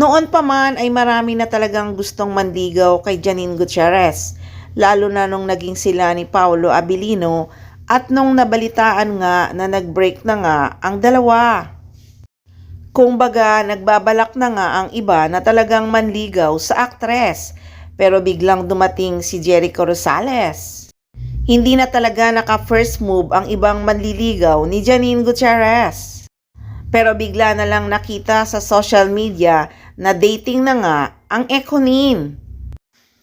Noon pa man ay marami na talagang gustong manligaw kay Janine Gutierrez, lalo na nung naging sila ni Paolo Abilino at nung nabalitaan nga na nag-break na nga ang dalawa. Kumbaga nagbabalak na nga ang iba na talagang manligaw sa aktres, pero biglang dumating si Jericho Rosales. Hindi na talaga naka-first move ang ibang manliligaw ni Janine Gutierrez. Pero bigla na lang nakita sa social media na dating na nga ang Econin.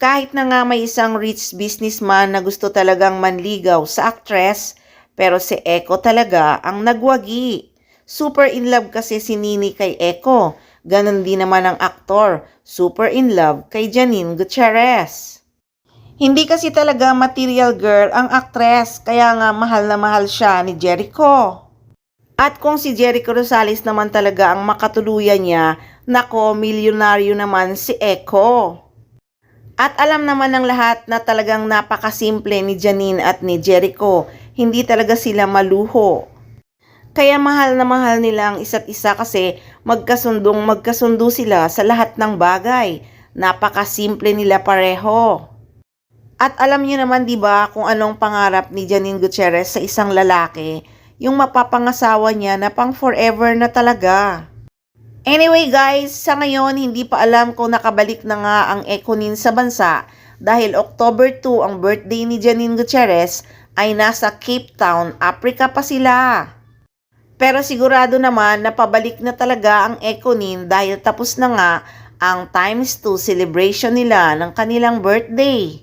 Kahit na nga may isang rich businessman na gusto talagang manligaw sa actress, pero si Eco talaga ang nagwagi. Super in love kasi si Nini kay Eco. Ganon din naman ang aktor, super in love kay Janine Gutierrez. Hindi kasi talaga material girl ang actress, kaya nga mahal na mahal siya ni Jericho. At kung si Jericho Rosales naman talaga ang makatuluyan niya, nako, milyonaryo naman si Eco. At alam naman ng lahat na talagang napakasimple ni Janine at ni Jericho, hindi talaga sila maluho. Kaya mahal na mahal nila ang isa't isa kasi magkasundo sila sa lahat ng bagay. Napakasimple nila pareho. At alam niyo naman 'di ba kung anong pangarap ni Janine Gutierrez sa isang lalaki? Yung mapapangasawa niya na pang forever na talaga. Anyway guys, sa ngayon hindi pa alam kung nakabalik na nga ang Econin sa bansa dahil October 2 ang birthday ni Janine Gutierrez ay nasa Cape Town, Africa pa sila. Pero sigurado naman na pabalik na talaga ang Econin dahil tapos na nga ang ×2 celebration nila ng kanilang birthday.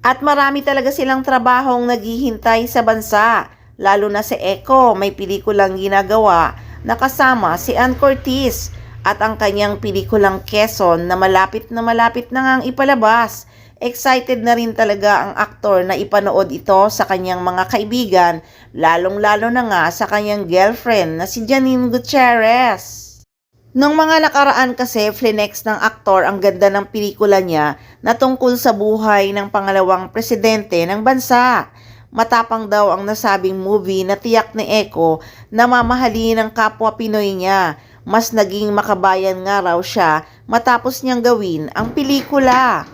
At marami talaga silang trabahong naghihintay sa bansa. Lalo na si Eco, may pelikulang ginagawa na kasama si Ann Curtis at ang kanyang pelikulang Quezon na malapit na ngang ipalabas. Excited na rin talaga ang aktor na ipanood ito sa kanyang mga kaibigan, lalong-lalo na nga sa kanyang girlfriend na si Janine Gutierrez. Nung mga nakaraan kasi, flinex ng aktor ang ganda ng pelikula niya na tungkol sa buhay ng pangalawang presidente ng bansa. Matapang daw ang nasabing movie na tiyak ni Eco na mamahalin ng kapwa Pinoy niya. Mas naging makabayan nga raw siya matapos niyang gawin ang pelikula.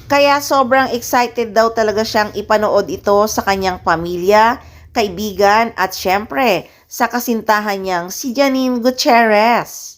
Kaya sobrang excited daw talaga siyang ipanood ito sa kanyang pamilya, kaibigan at syempre sa kasintahan niyang si Janine Gutierrez.